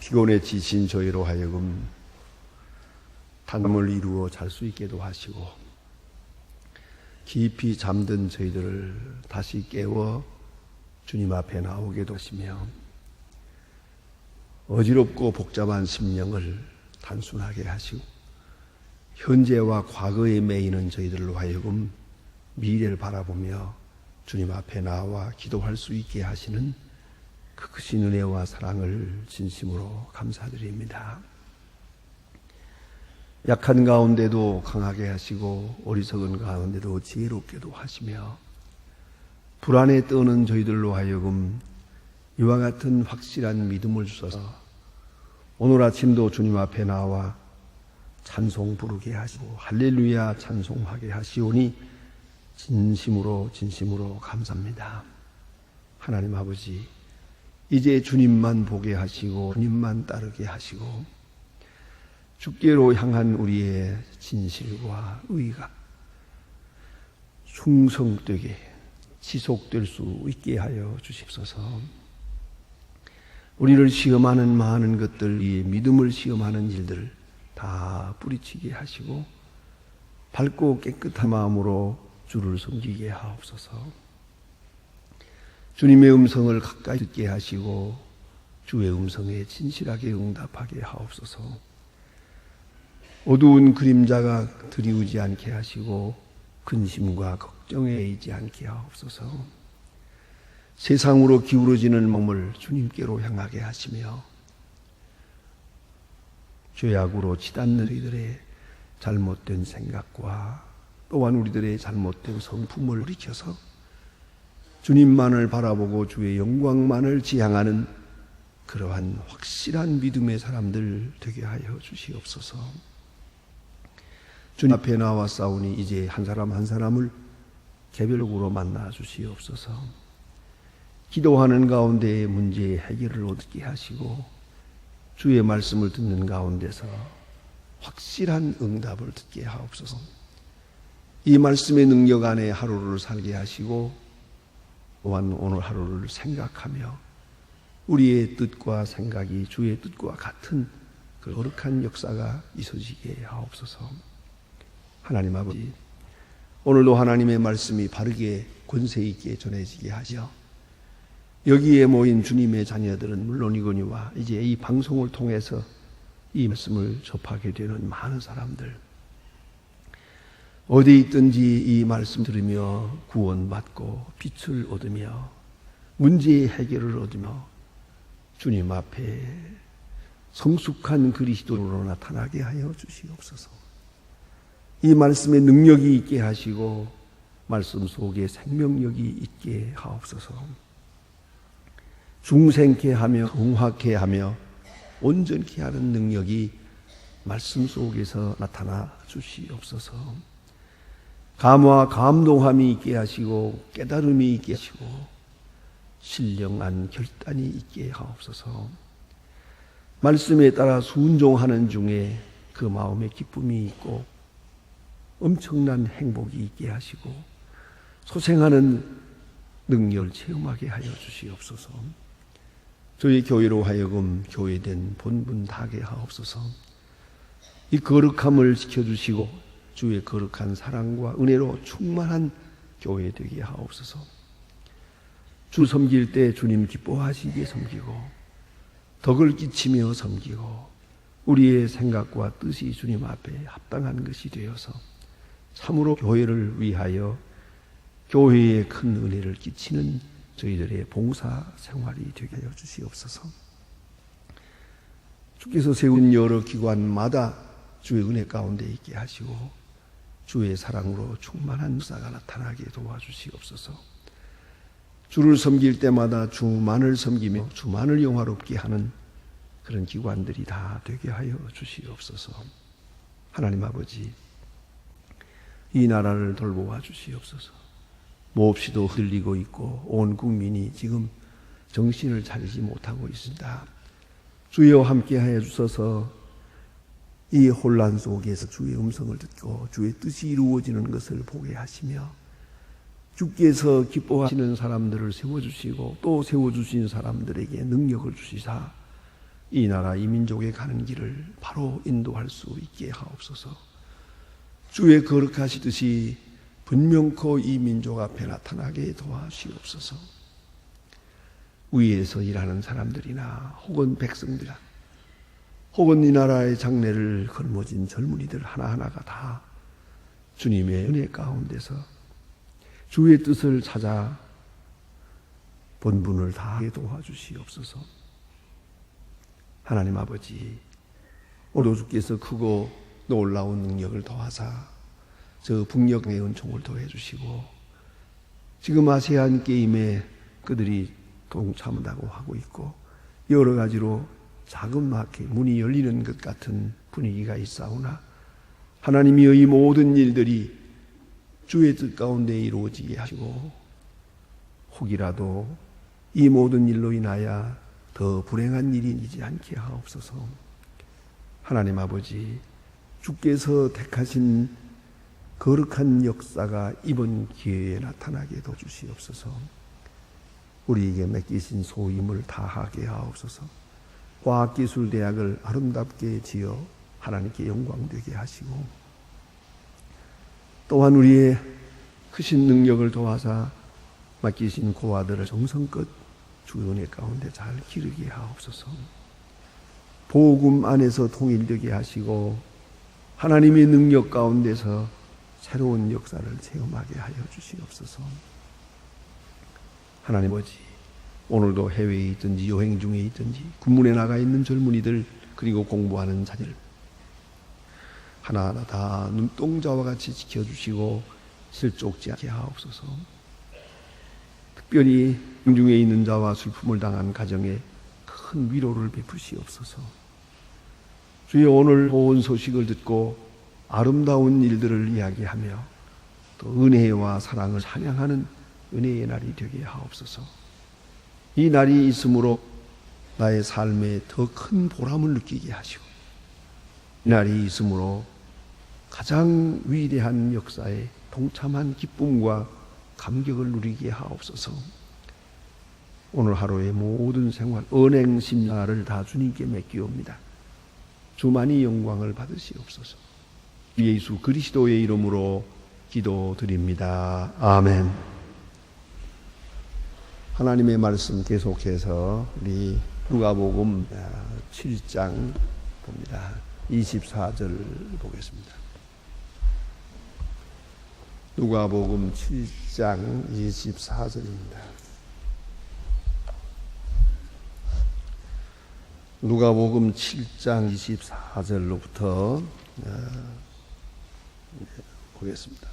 피곤에 지친 저희로 하여금 잠을 이루어 잘 수 있게도 하시고, 깊이 잠든 저희들을 다시 깨워 주님 앞에 나오게도 하시며, 어지럽고 복잡한 심령을 단순하게 하시고, 현재와 과거에 매이는 저희들로 하여금 미래를 바라보며 주님 앞에 나와 기도할 수 있게 하시는 그 크신 은혜와 사랑을 진심으로 감사드립니다. 약한 가운데도 강하게 하시고 어리석은 가운데도 지혜롭게도 하시며, 불안에 떠는 저희들로 하여금 이와 같은 확실한 믿음을 주셔서 오늘 아침도 주님 앞에 나와 찬송 부르게 하시고 할렐루야 찬송하게 하시오니 진심으로 감사합니다. 하나님 아버지, 이제 주님만 보게 하시고 주님만 따르게 하시고 주께로 향한 우리의 진실과 의가 충성되게 지속될 수 있게 하여 주십소서. 우리를 시험하는 많은 것들, 이 믿음을 시험하는 일들을 다 뿌리치게 하시고 밝고 깨끗한 마음으로 주를 섬기게 하옵소서. 주님의 음성을 가까이 듣게 하시고 주의 음성에 진실하게 응답하게 하옵소서. 어두운 그림자가 드리우지 않게 하시고 근심과 걱정에 매이지 않게 하옵소서. 세상으로 기울어지는 마음을 주님께로 향하게 하시며 죄악으로 치닫는 우리들의 잘못된 생각과 또한 우리들의 잘못된 성품을 돌이켜서 주님만을 바라보고 주의 영광만을 지향하는 그러한 확실한 믿음의 사람들 되게 하여 주시옵소서. 주님 앞에 나와 싸우니 이제 한 사람 한 사람을 개별적으로 만나 주시옵소서. 기도하는 가운데에 문제의 해결을 얻게 하시고 주의 말씀을 듣는 가운데서 확실한 응답을 듣게 하옵소서. 이 말씀의 능력 안에 하루를 살게 하시고 또한 오늘 하루를 생각하며 우리의 뜻과 생각이 주의 뜻과 같은 그 거룩한 역사가 있어지게 하옵소서. 하나님 아버지, 오늘도 하나님의 말씀이 바르게 권세 있게 전해지게 하시어 여기에 모인 주님의 자녀들은 물론이거니와 이제 이 방송을 통해서 이 말씀을 접하게 되는 많은 사람들, 어디 있든지 이 말씀 들으며 구원받고 빛을 얻으며 문제의 해결을 얻으며 주님 앞에 성숙한 그리스도로 나타나게 하여 주시옵소서. 이 말씀에 능력이 있게 하시고 말씀 속에 생명력이 있게 하옵소서. 중생케 하며 정확케 하며 온전케 하는 능력이 말씀 속에서 나타나 주시옵소서. 감화 감동함이 있게 하시고 깨달음이 있게 하시고 신령한 결단이 있게 하옵소서. 말씀에 따라 순종하는 중에 그 마음에 기쁨이 있고 엄청난 행복이 있게 하시고 소생하는 능력을 체험하게 하여 주시옵소서. 저희 교회로 하여금 교회된 본분하게 하옵소서. 이 거룩함을 지켜주시고 주의 거룩한 사랑과 은혜로 충만한 교회 되게 하옵소서. 주 섬길 때 주님 기뻐하시게 섬기고 덕을 끼치며 섬기고 우리의 생각과 뜻이 주님 앞에 합당한 것이 되어서 참으로 교회를 위하여 교회에 큰 은혜를 끼치는 저희들의 봉사 생활이 되게 하여 주시옵소서. 주께서 세운 여러 기관마다 주의 은혜 가운데 있게 하시고 주의 사랑으로 충만한 역사가 나타나게 도와주시옵소서. 주를 섬길 때마다 주만을 섬기며 주만을 영화롭게 하는 그런 기관들이 다 되게 하여 주시옵소서. 하나님 아버지, 이 나라를 돌보아 주시옵소서. 몹시도 흔들리고 있고 온 국민이 지금 정신을 차리지 못하고 있습니다. 주여 함께하여 주셔서 이 혼란 속에서 주의 음성을 듣고 주의 뜻이 이루어지는 것을 보게 하시며 주께서 기뻐하시는 사람들을 세워주시고 또 세워주신 사람들에게 능력을 주시사 이 나라 이 민족에 가는 길을 바로 인도할 수 있게 하옵소서. 주의 거룩하시듯이 분명코 이 민족 앞에 나타나게 도와주시옵소서. 위에서 일하는 사람들이나 혹은 백성들, 혹은 이 나라의 장래를 걸머진 젊은이들 하나하나가 다 주님의 은혜 가운데서 주의 뜻을 찾아 본분을 다하게 도와주시옵소서. 하나님 아버지, 오늘 주께서 크고 놀라운 능력을 더하사 저 북녘의 은총을 더해 주시고 지금 아세안 게임에 그들이 동참한다고 하고 있고 여러 가지로 자그맣게 문이 열리는 것 같은 분위기가 있사오나 하나님이 이 모든 일들이 주의 뜻 가운데 이루어지게 하시고 혹이라도 이 모든 일로 인하여 더 불행한 일이 있지 않게 하옵소서. 하나님 아버지, 주께서 택하신 거룩한 역사가 이번 기회에 나타나게 도와주시옵소서. 우리에게 맡기신 소임을 다하게 하옵소서. 과학기술대학을 아름답게 지어 하나님께 영광되게 하시고 또한 우리의 크신 능력을 도와서 맡기신 고아들을 정성껏 주 은혜 가운데 잘 기르게 하옵소서. 복음 안에서 통일되게 하시고 하나님의 능력 가운데서 새로운 역사를 체험하게 하여 주시옵소서. 하나님 아버지, 오늘도 해외에 있든지 여행 중에 있든지 군문에 나가 있는 젊은이들 그리고 공부하는 자들 하나하나 다 눈동자와 같이 지켜주시고 실족지 않게 하옵소서. 특별히 중에 있는 자와 슬픔을 당한 가정에 큰 위로를 베푸시옵소서. 주여, 오늘 좋은 소식을 듣고 아름다운 일들을 이야기하며 또 은혜와 사랑을 찬양하는 은혜의 날이 되게 하옵소서. 이 날이 있으므로 나의 삶에 더 큰 보람을 느끼게 하시고 이 날이 있으므로 가장 위대한 역사에 동참한 기쁨과 감격을 누리게 하옵소서. 오늘 하루의 모든 생활, 은행 심야를 다 주님께 맡기옵니다. 주만이 영광을 받으시옵소서. 예수 그리스도의 이름으로 기도드립니다. 아멘. 하나님의 말씀 계속해서 우리 누가복음 7장 봅니다. 24절 보겠습니다. 누가복음 7장 24절입니다. 누가복음 7장 24절로부터 보겠습니다.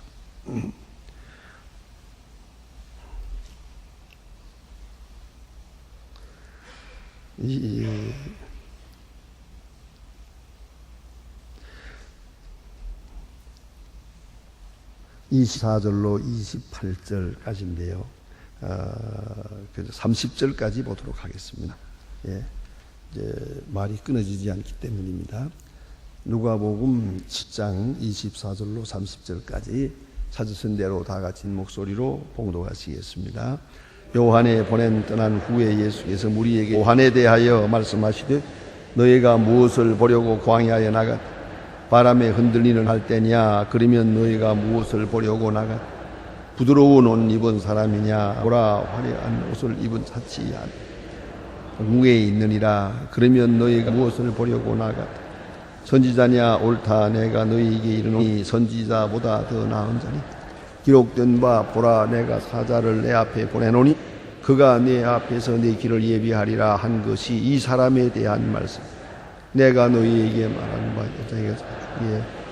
이 24절로 28절까지인데요. 그래서 30절까지 보도록 하겠습니다. 예, 이제 말이 끊어지지 않기 때문입니다. 누가복음 7장 24절로 30절까지 찾으신 대로 다 같이 목소리로 봉독하시겠습니다. 요한에 보낸 떠난 후에 예수께서 무리에게 요한에 대하여 말씀하시되 너희가 무엇을 보려고 광야에 나갔 바람에 흔들리는 할때냐 그러면 너희가 무엇을 보려고 나갔 부드러운 옷 입은 사람이냐 보라 화려한 옷을 입은 사치야 무에 있느니라 그러면 너희가 무엇을 보려고 나갔 선지자냐 옳다 내가 너희에게 이르노니 선지자보다 더 나은 자니 기록된 바 보라 내가 사자를 내 앞에 보내노니 그가 내 앞에서 내 길을 예비하리라 한 것이 이 사람에 대한 말씀. 내가 너희에게 말한 바 여자에게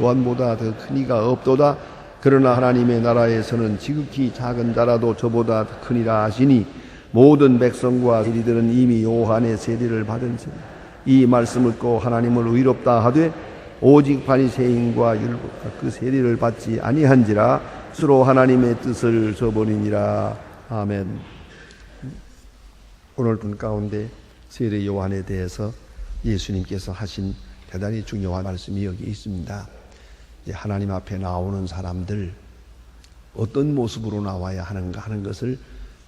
요한보다 더 큰 이가 없도다. 그러나 하나님의 나라에서는 지극히 작은 자라도 저보다 더 크니라 하시니 모든 백성과 세리들은 이미 요한의 세례를 받은 셈. 이 말씀을 듣고 하나님을 의롭다 하되 오직 바리새인과 율법과 그 세례를 받지 아니한지라 스스로 하나님의 뜻을 저버리니라. 아멘. 오늘 본 가운데 세례 요한에 대해서 예수님께서 하신 대단히 중요한 말씀이 여기 있습니다. 이제 하나님 앞에 나오는 사람들 어떤 모습으로 나와야 하는가 하는 것을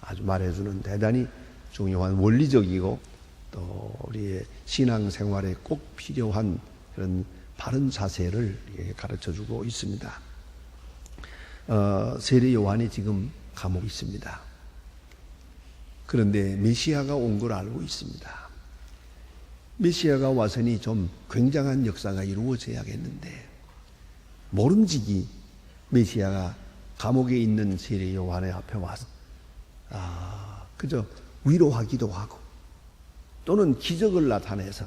아주 말해주는 대단히 중요한 원리적이고 또 우리의 신앙생활에 꼭 필요한 그런 바른 자세를 가르쳐주고 있습니다. 세례 요한이 지금 감옥에 있습니다. 그런데 메시아가 온 걸 알고 있습니다. 메시아가 와서니 좀 굉장한 역사가 이루어져야겠는데 모름지기 메시아가 감옥에 있는 세례 요한의 앞에 와서 그저 위로하기도 하고 또는 기적을 나타내서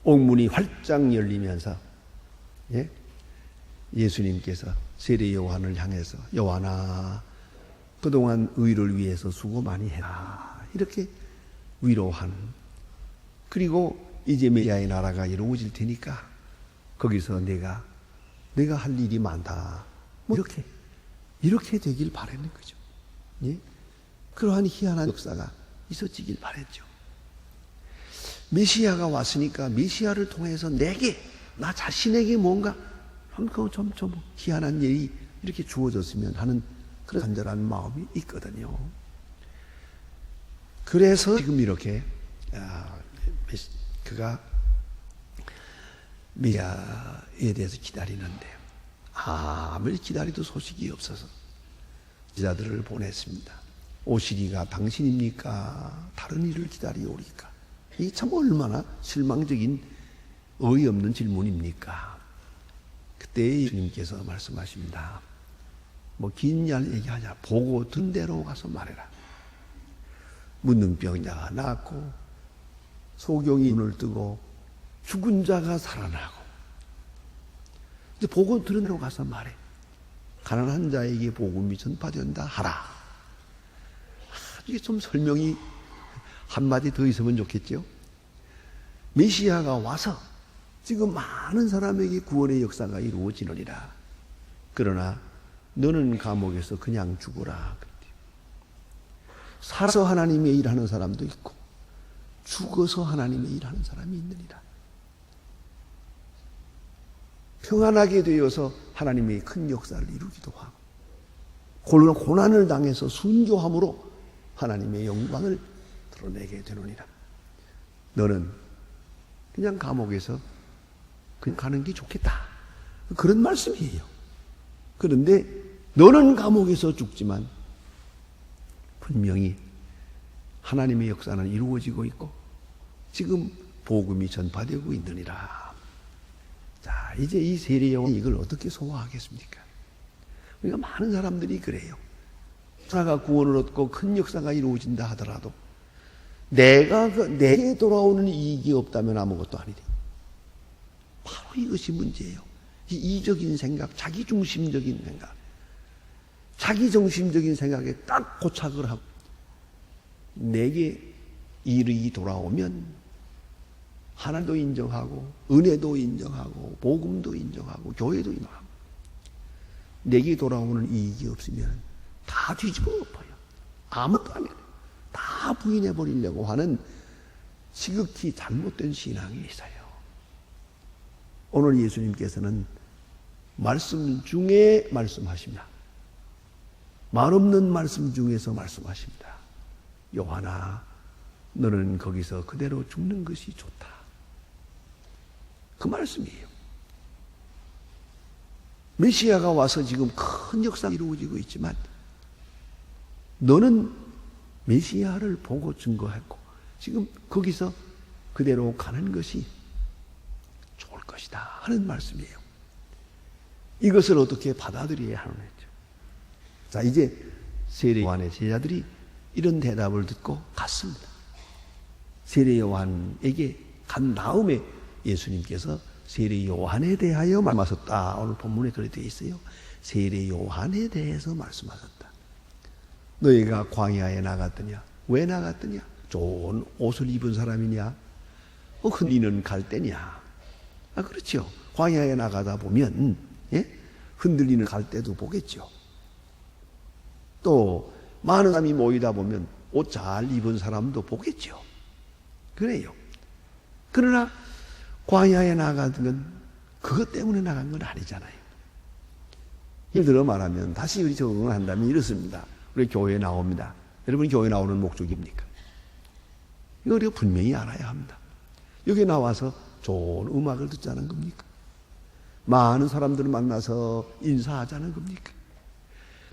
옥문이 활짝 열리면서 예수님께서 세례 요한을 향해서 요한아 그동안 의를 위해서 수고 많이 했다 이렇게 위로한 그리고 이제 메시아의 나라가 이루어질 테니까 거기서 내가 할 일이 많다 뭐 이렇게 되길 바라는 거죠. 예? 그러한 희한한 역사가 있어지길 바랬죠. 메시아가 왔으니까 메시아를 통해서 나 자신에게 뭔가 좀 희한한 일이 이렇게 주어졌으면 하는 그런 간절한 마음이 있거든요. 그래서 지금 이렇게 그가 메시아에 대해서 기다리는데 아무리 기다리도 소식이 없어서 제자들을 보냈습니다. 오시리가 당신입니까? 다른 일을 기다리오리까? 이게 참 얼마나 실망적인 어이없는 질문입니까? 그때 예수님께서 말씀하십니다. 뭐 긴 얘기하냐 보고 든 대로 가서 말해라. 문둥병자가 낫고 소경이 눈을 뜨고 죽은 자가 살아나고 이제 보고 들은 대로 가서 말해. 가난한 자에게 복음이 전파된다 하라. 이게 좀 설명이 한마디 더 있으면 좋겠죠. 메시아가 와서 지금 많은 사람에게 구원의 역사가 이루어지느니라. 그러나 너는 감옥에서 그냥 죽어라. 살아서 하나님의 일하는 사람도 있고 죽어서 하나님의 일하는 사람이 있느니라. 평안하게 되어서 하나님의 큰 역사를 이루기도 하고 고난을 당해서 순교함으로 하나님의 영광을 드러내게 되느니라. 너는 그냥 감옥에서 그냥 가는 게 좋겠다. 그런 말씀이에요. 그런데 너는 감옥에서 죽지만 분명히 하나님의 역사는 이루어지고 있고 지금 복음이 전파되고 있느니라. 자, 이제 이 세례 요한이 이걸 어떻게 소화하겠습니까? 그러니까 많은 사람들이 그래요. 하나가 구원을 얻고 큰 역사가 이루어진다 하더라도 내게 돌아오는 이익이 없다면 아무것도 아니래. 바로 이것이 문제예요. 이 이적인 생각, 자기중심적인 생각, 자기중심적인 생각에 딱 고착을 하고 내게 이익이 돌아오면 하나님도 인정하고 은혜도 인정하고 복음도 인정하고 교회도 인정하고 내게 돌아오는 이익이 없으면 다 뒤집어 엎어요. 아무것도 안 해요. 다 부인해 버리려고 하는 지극히 잘못된 신앙이 있어요. 오늘 예수님께서는 말씀 중에 말씀하십니다. 말 없는 말씀 중에서 말씀하십니다. 요한아, 너는 거기서 그대로 죽는 것이 좋다. 그 말씀이에요. 메시아가 와서 지금 큰 역사가 이루어지고 있지만 너는 메시아를 보고 증거했고 지금 거기서 그대로 가는 것이 좋을 것이다 하는 말씀이에요. 이것을 어떻게 받아들여야 하는 거죠. 자, 이제 세례 요한의 제자들이 이런 대답을 듣고 갔습니다. 세례 요한에게 간 다음에 예수님께서 세례 요한에 대하여 말씀하셨다. 오늘 본문에 그렇게 되어 있어요. 세례 요한에 대해서 말씀하셨다. 너희가 광야에 나갔더냐? 왜 나갔더냐? 좋은 옷을 입은 사람이냐? 흔들리는 갈대냐? 그렇죠. 광야에 나가다 보면 흔들리는 갈대도 보겠죠. 또 많은 사람이 모이다 보면 옷 잘 입은 사람도 보겠죠. 그래요. 그러나 광야에 나간 건 그것 때문에 나간 건 아니잖아요. 예를 들어 말하면 다시 우리 적응을 한다면 이렇습니다. 우리 교회에 나옵니다. 여러분 교회 나오는 목적입니까? 이거 우리가 분명히 알아야 합니다. 여기 나와서 좋은 음악을 듣자는 겁니까? 많은 사람들을 만나서 인사하자는 겁니까?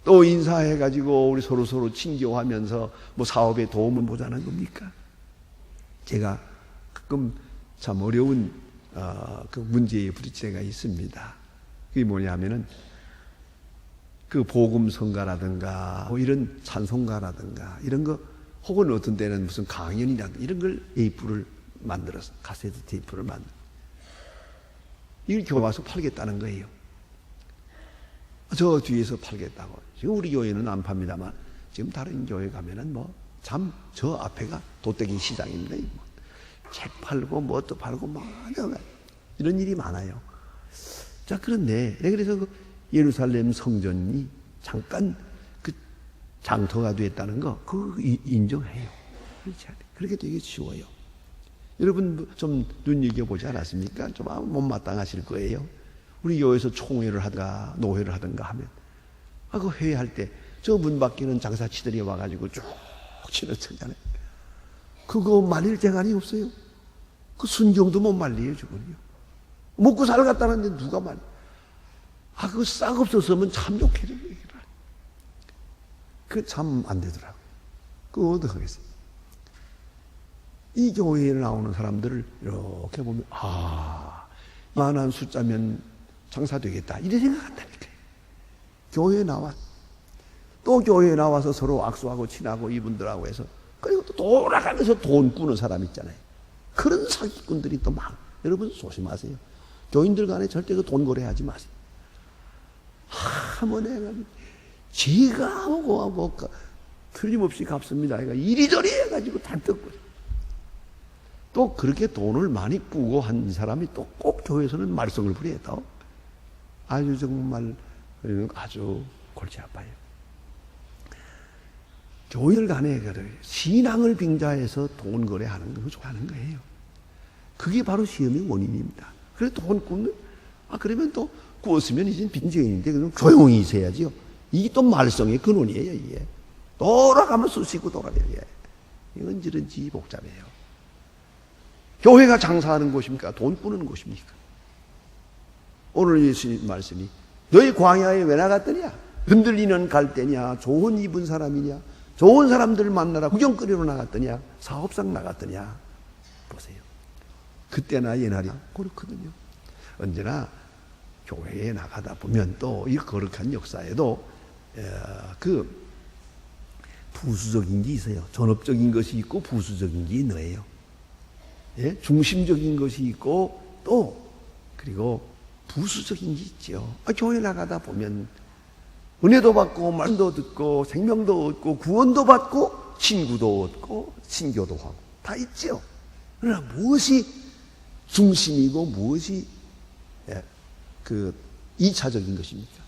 또 인사해가지고 우리 서로 친교하면서 뭐 사업에 도움을 보자는 겁니까? 제가 가끔 참 어려운 그 문제에 부딪힐 때가 있습니다. 그게 뭐냐면은 그 복음성가라든가 뭐 이런 찬송가라든가 이런 거 혹은 어떤 때는 무슨 강연이라든가 이런 걸 테이프를 만들어서 카세트 테이프를 만들어 이걸 교회 와서 팔겠다는 거예요. 저 뒤에서 팔겠다고. 지금 우리 교회는 안 팝니다만 지금 다른 교회 가면은 뭐 참 저 앞에가 도떼기 시장입니다. 책 팔고 뭐 또 팔고 막 이런 일이 많아요. 자, 그런데 그래서 그 예루살렘 성전이 잠깐 그 장터가 됐다는 거 그거 인정해요. 그렇게 되게 쉬워요. 여러분 좀 눈여겨보지 않았습니까? 좀 못마땅하실 거예요. 우리 교회에서 총회를 하든가 노회를 하든가 하면 그 회의할 때 저 문 밖에는 장사치들이 와가지고 쭉 치는 척잖아요. 그거 말릴 재간이 없어요. 그 순경도 못 말려요, 저건요. 먹고 살겠다는데 누가 말려? 그거 싹 없었으면 참 좋겠는 얘기를. 그 참 안 되더라고요. 그거 어떡하겠어요? 이 교회에 나오는 사람들을 이렇게 보면 만한 숫자면 장사되겠다 이렇게 생각한다니까요. 교회에 나와 또 교회에 나와서 서로 악수하고 친하고 이분들하고 해서 그리고 또 돌아가면서 돈 꾸는 사람 있잖아요. 그런 사기꾼들이 또 막 여러분 조심하세요. 교인들 간에 절대 그 돈 거래하지 마세요. 뭐 내가 제가 하고 틀림없이 갚습니다. 그러니까 이리저리 해가지고 단떡 또 그렇게 돈을 많이 꾸고 한 사람이 또 꼭 교회에서는 말썽을 부려요. 또 아주 정말 아주 골치 아파요. 교회들 간에 신앙을 빙자해서 돈 거래하는 거 좋아하는 거예요. 그게 바로 시험의 원인입니다. 그래서 돈 꾸면 그러면 또 꾸었으면 이제 빈죄인인데 그럼 조용히 있어야지요. 이게 또 말썽의 근원이에요. 이게 돌아가면 쑤시고 돌아가요. 이건 이런지 복잡해요. 교회가 장사하는 곳입니까? 돈 꾸는 곳입니까? 오늘 예수님 말씀이 너희 광야에 왜 나갔더냐? 흔들리는 갈대냐? 좋은 입은 사람이냐? 좋은 사람들 만나라 구경거리로 나갔더냐? 사업상 나갔더냐? 보세요. 그때나 예날이나 그렇거든요. 언제나 교회에 나가다 보면 또 이 거룩한 역사에도 그 부수적인 게 있어요. 전업적인 것이 있고 부수적인 게 있네요. 예? 중심적인 것이 있고 또 그리고 부수적인 게 있죠. 교회 나가다 보면 은혜도 받고 말도 듣고 생명도 얻고 구원도 받고 친구도 얻고 신교도 하고 다 있죠. 그러나 무엇이 중심이고 무엇이 그 2차적인 것입니까?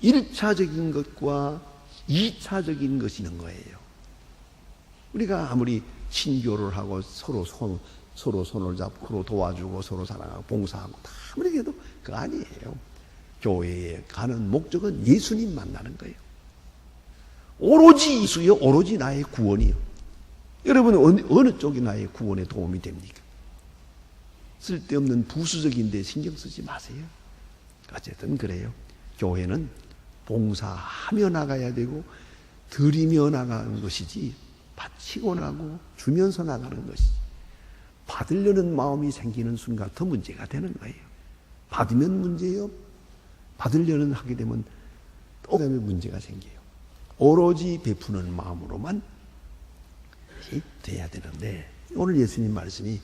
1차적인 것과 2차적인 것이 있는 거예요. 우리가 아무리 친교를 하고 서로 손을 잡고 서로 도와주고 서로 사랑하고 봉사하고 다 아무리 해도 그거 아니에요. 교회에 가는 목적은 예수님 만나는 거예요. 오로지 예수요, 오로지 나의 구원이요. 여러분 어느 쪽이 나의 구원에 도움이 됩니까? 쓸데없는 부수적인데 신경 쓰지 마세요. 어쨌든 그래요. 교회는 봉사하며 나가야 되고 드리며 나가는 것이지 바치고 나고 주면서 나가는 것이지 받으려는 마음이 생기는 순간부터 문제가 되는 거예요. 받으면 문제예요. 받으려는 하게 되면 또 그다음에 문제가 생겨요. 오로지 베푸는 마음으로만 돼야 되는데 오늘 예수님 말씀이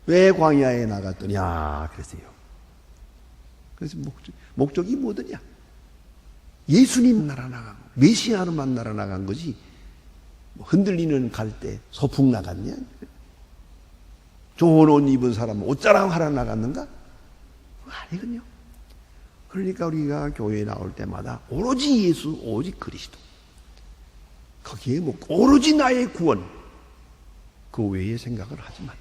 왜 광야에 나갔더냐 그랬어요. 그래서 목적이 뭐더냐? 예수님 만나러 나간 거, 메시아를 만나러 나간 거지 흔들리는 갈대 소풍 나갔냐? 좋은 옷 입은 사람은 옷자랑하러 나갔는가? 아니거든요. 그러니까 우리가 교회에 나올 때마다 오로지 예수, 오직 그리스도 거기에 뭐 오로지 나의 구원 그 외에 생각을 하지 마요.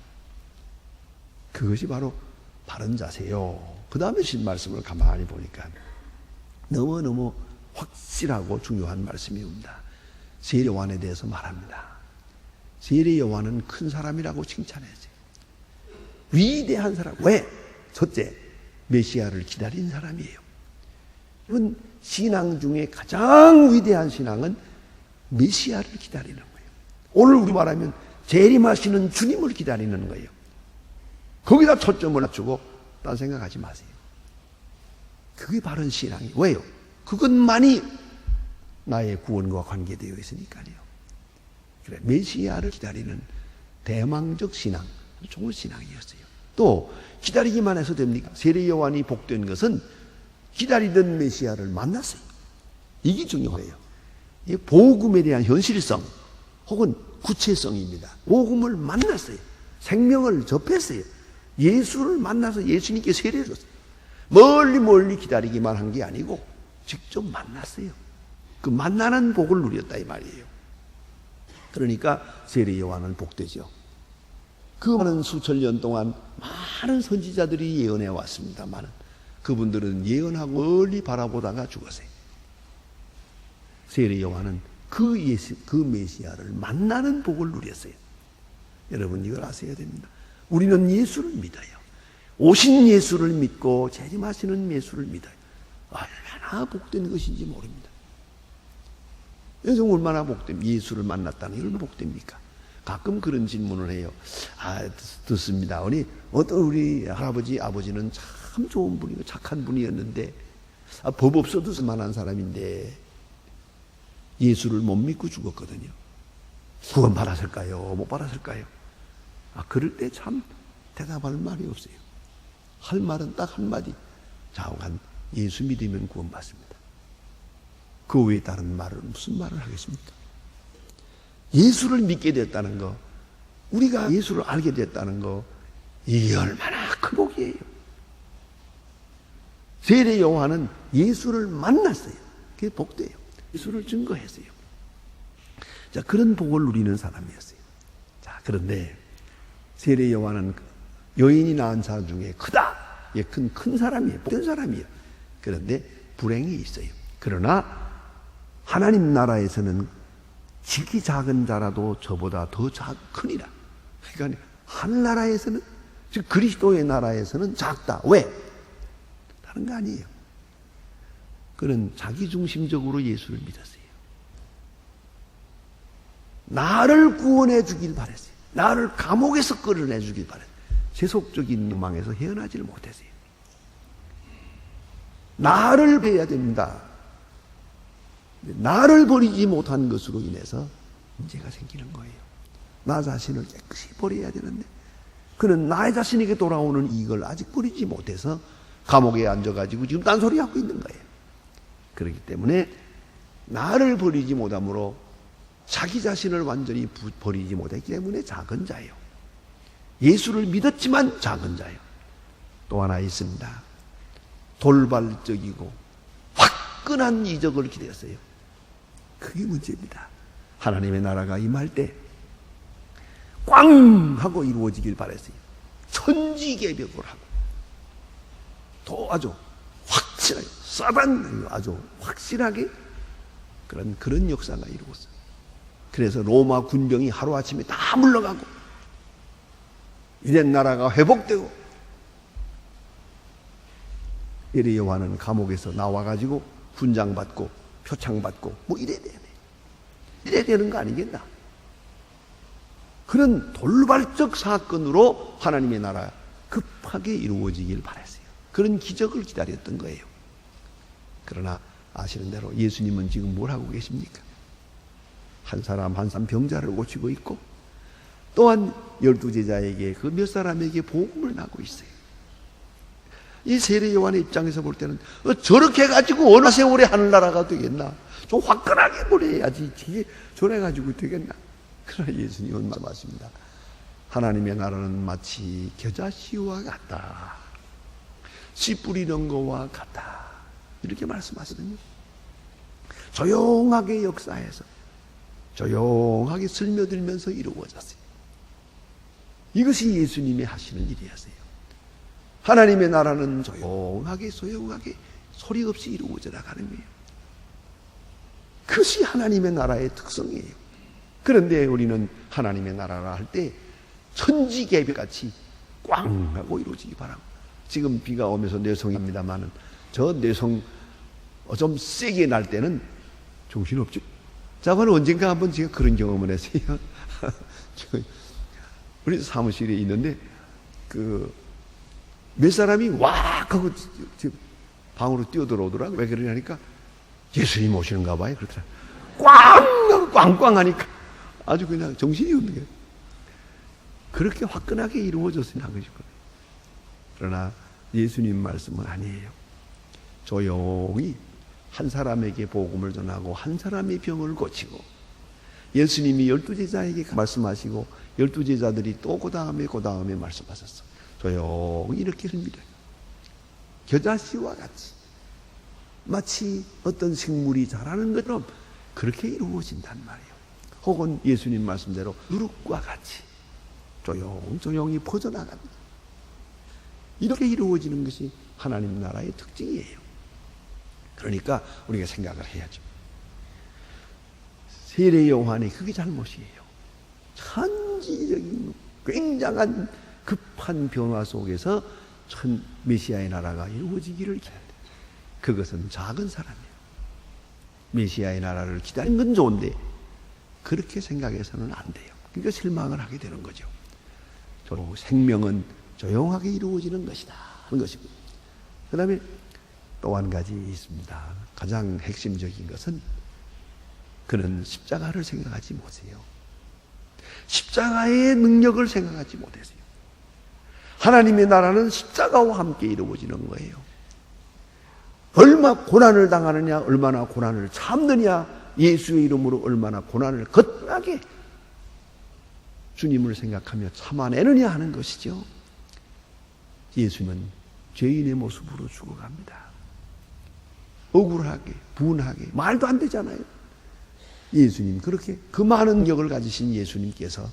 그것이 바로 바른 자세요. 그 다음에 신 말씀을 가만히 보니까 너무너무 확실하고 중요한 말씀이 옵니다. 세례요한에 대해서 말합니다. 세례 요한은 큰 사람이라고 칭찬했어요. 위대한 사람. 왜? 첫째, 메시아를 기다린 사람이에요. 이건 신앙 중에 가장 위대한 신앙은 메시아를 기다리는 거예요. 오늘 우리 말하면 재림하시는 주님을 기다리는 거예요. 거기다 초점을 맞추고 딴 생각하지 마세요. 그게 바른 신앙이에요. 왜요? 그것만이 나의 구원과 관계되어 있으니까요. 그래, 메시아를 기다리는 대망적 신앙, 좋은 신앙이었어요. 또 기다리기만 해서 됩니까? 세례 요한이 복된 것은 기다리던 메시아를 만났어요. 이게 중요해요. 이 복음에 대한 현실성 혹은 구체성입니다. 복음을 만났어요. 생명을 접했어요. 예수를 만나서 예수님께 세례를 줬어요. 멀리 기다리기만 한 게 아니고 직접 만났어요. 그 만나는 복을 누렸다 이 말이에요. 그러니까 세례 요한은 복되죠. 그 많은 수천 년 동안 많은 선지자들이 예언해 왔습니다만 그분들은 예언하고 멀리 바라보다가 죽었어요. 세례 요한은 그 메시아를 만나는 복을 누렸어요. 여러분 이걸 아셔야 됩니다. 우리는 예수를 믿어요. 오신 예수를 믿고 재림하시는 예수를 믿어요. 얼마나 복된 것인지 모릅니다. 그래서 얼마나 복된 예수를 만났다는 게 얼마나 복됩니까? 가끔 그런 질문을 해요. 듣습니다. 어떤 우리 할아버지, 아버지는 참 좋은 분이고 착한 분이었는데 법 없어도 쓸만한 사람인데 예수를 못 믿고 죽었거든요. 구원 받았을까요? 못 받았을까요? 그럴 때 참 대답할 말이 없어요. 할 말은 딱 한마디. 좌우간 예수 믿으면 구원 받습니다. 그 외에 다른 말은 무슨 말을 하겠습니까? 예수를 믿게 됐다는 거, 우리가 예수를 알게 됐다는 거, 이게 얼마나 큰 복이에요. 세례 요한은 예수를 만났어요. 그게 복돼요. 예수를 증거했어요. 자, 그런 복을 누리는 사람이었어요. 자, 그런데 세례 요한은 여인이 낳은 사람 중에 크다. 큰 사람이에요. 복된 사람이에요. 그런데 불행이 있어요. 그러나 하나님 나라에서는 지극히 작은 자라도 저보다 더 크니라. 그러니까 하늘나라에서는, 즉 그리스도의 나라에서는 작다. 왜? 다른 거 아니에요. 그는 자기중심적으로 예수를 믿었어요. 나를 구원해 주길 바랬어요. 나를 감옥에서 끌어내 주길 바랬어요. 세속적인 욕망에서 헤어나지를 못했어요. 나를 배워야 됩니다. 나를 버리지 못한 것으로 인해서 문제가 생기는 거예요. 나 자신을 깨끗이 버려야 되는데 그는 나의 자신에게 돌아오는 이익을 아직 버리지 못해서 감옥에 앉아가지고 지금 딴소리하고 있는 거예요. 그렇기 때문에 나를 버리지 못함으로 자기 자신을 완전히 버리지 못했기 때문에 작은 자예요. 예수를 믿었지만 작은 자예요. 또 하나 있습니다. 돌발적이고 화끈한 이적을 기대했어요. 그게 문제입니다. 하나님의 나라가 임할 때 꽝 하고 이루어지길 바랬어요. 천지개벽을 하고 또 아주 확실하게 사단 아주 확실하게 그런 역사가 이루어졌어요. 그래서 로마 군병이 하루아침에 다 물러가고 유대 나라가 회복되고 세례 요한은 감옥에서 나와가지고 훈장받고 표창받고 뭐 이래야 되네. 이래야 되는 거 아니겠나? 그런 돌발적 사건으로 하나님의 나라 급하게 이루어지길 바랬어요. 그런 기적을 기다렸던 거예요. 그러나 아시는 대로 예수님은 지금 뭘 하고 계십니까? 한 사람 한 사람 병자를 고치고 있고 또한 12제자에게 그 몇 사람에게 복음을 하고 있어요. 이 세례 요한의 입장에서 볼 때는 저렇게 해가지고 어느 세월에 하늘나라가 되겠나? 좀 화끈하게 보내야지 저래 가지고 되겠나? 그러나 예수님은 말씀하십니다. 하나님의 나라는 마치 겨자씨와 같다. 씨 뿌리는 것과 같다. 이렇게 말씀하시거든요. 조용하게 역사해서 조용하게 스며들면서 이루어졌어요. 이것이 예수님이 하시는 일이었어요. 하나님의 나라는 조용하게 소용하게 소리 없이 이루어져 나가는 거예요. 그것이 하나님의 나라의 특성이에요. 그런데 우리는 하나님의 나라라 할 때 천지개벽같이 꽝 하고 이루어지기 바랍니다. 지금 비가 오면서 내성입니다만은 저 내성 좀 세게 날 때는 정신없죠. 저는 언젠가 한번 제가 그런 경험을 했어요. 우리 사무실에 있는데 몇 사람이 왁 하고 방으로 뛰어들어오더라고요. 왜 그러냐니까 예수님 오시는가 봐요. 그러더라고요. 꽝 하고 꽝꽝 하니까 아주 그냥 정신이 없는 거예요. 그렇게 화끈하게 이루어졌으면 한 것이거든요. 그러나 예수님 말씀은 아니에요. 조용히 한 사람에게 복음을 전하고 한 사람의 병을 고치고, 예수님이 12제자에게 말씀하시고 12제자들이 또 그 다음에 말씀하셨어. 조용히 이렇게 합니다. 겨자씨와 같이 마치 어떤 식물이 자라는 것처럼 그렇게 이루어진단 말이에요. 혹은 예수님 말씀대로 누룩과 같이 조용히 퍼져나갑니다. 이렇게 이루어지는 것이 하나님 나라의 특징이에요. 그러니까 우리가 생각을 해야죠. 세례 요한이 그게 잘못이에요. 천지적인 굉장한 급한 변화 속에서 메시아의 나라가 이루어지기를 기다려요. 그것은 작은 사람이에요. 메시아의 나라를 기다리는 건 좋은데 그렇게 생각해서는 안 돼요. 그러니까 실망을 하게 되는 거죠. 생명은 조용하게 이루어지는 것이다 하는 것이고, 그 다음에 또 한 가지 있습니다. 가장 핵심적인 것은 그는 십자가를 생각하지 못해요. 십자가의 능력을 생각하지 못했어요. 하나님의 나라는 십자가와 함께 이루어지는 거예요. 얼마 고난을 당하느냐, 얼마나 고난을 참느냐, 예수의 이름으로 얼마나 고난을 거듭하게 주님을 생각하며 참아내느냐 하는 것이죠. 예수님은 죄인의 모습으로 죽어갑니다. 억울하게, 분하게, 말도 안 되잖아요. 예수님, 그렇게 그 많은 능력을 가지신 예수님께서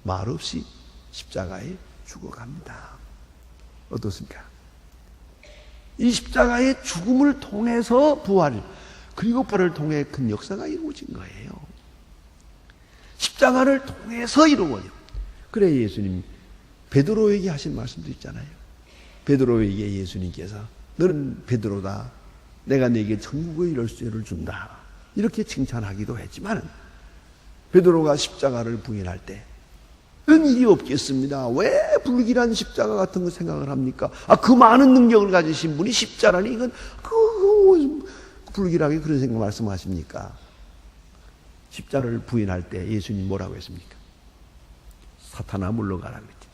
말없이 십자가에 죽어갑니다. 어떻습니까? 이 십자가의 죽음을 통해서 부활, 그리고 부활을 통해 큰 역사가 이루어진 거예요. 십자가를 통해서 이루어져요. 그래 예수님 베드로에게 하신 말씀도 있잖아요. 베드로에게 예수님께서 너는 베드로다. 내가 네게 천국의 열쇠를 준다. 이렇게 칭찬하기도 했지만 베드로가 십자가를 부인할 때 그런 일이 없겠습니다. 왜 불길한 십자가 같은 거 생각을 합니까? 그 많은 능력을 가지신 분이 십자라니 이건 불길하게 그런 생각 말씀하십니까? 십자를 부인할 때 예수님 뭐라고 했습니까? 사탄아 물러가라 그랬죠.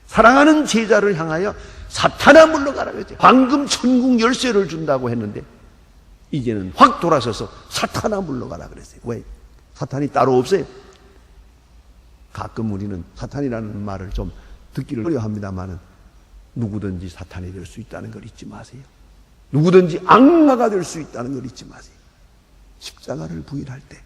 사랑하는 제자를 향하여 사탄아 물러가라 그랬죠. 방금 천국 열쇠를 준다고 했는데 이제는 확 돌아서서 사탄아 물러가라 그랬어요. 왜? 사탄이 따로 없어요. 가끔 우리는 사탄이라는 말을 좀 듣기를 어려워합니다만은 누구든지 사탄이 될 수 있다는 걸 잊지 마세요. 누구든지 악마가 될 수 있다는 걸 잊지 마세요. 십자가를 부인할 때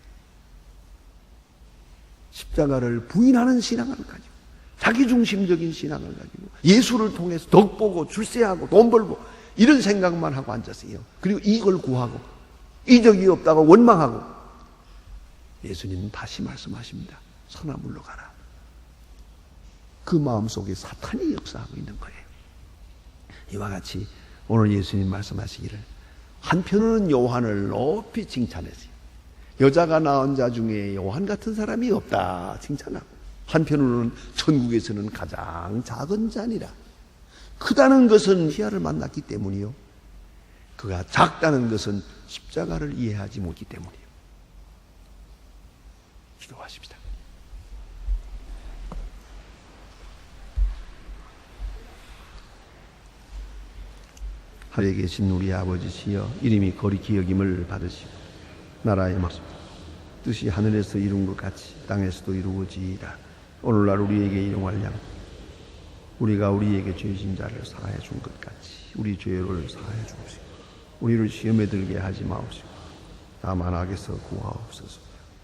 십자가를 부인하는 신앙을 가지고 자기중심적인 신앙을 가지고 예수를 통해서 덕 보고 출세하고 돈 벌고 이런 생각만 하고 앉았어요. 그리고 이걸 구하고 이적이 없다고 원망하고 예수님은 다시 말씀하십니다. 선아 물러가라. 그 마음속에 사탄이 역사하고 있는 거예요. 이와 같이 오늘 예수님 말씀하시기를 한편으로는 요한을 높이 칭찬했어요. 여자가 낳은 자 중에 요한 같은 사람이 없다 칭찬하고, 한편으로는 천국에서는 가장 작은 자니라. 크다는 것은 시야를 만났기 때문이요, 그가 작다는 것은 십자가를 이해하지 못했기 때문이에요. 기도하십시다. 하늘에 계신 우리 아버지시여, 이름이 거룩히 여김을 받으시고 나라의 말씀 뜻이 하늘에서 이룬 것 같이 땅에서도 이루어지이다. 오늘날 우리에게 일용할 양, 우리가 우리에게 죄진 자를 사하여 준 것 같이 우리 죄를 사하여 주옵시고, 우리를 시험에 들게 하지 마옵시고 다만 악에서 구하옵소서.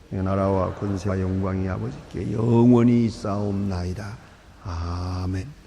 나라와 권세와 영광이 아버지께 영원히 있사옵나이다. 아멘.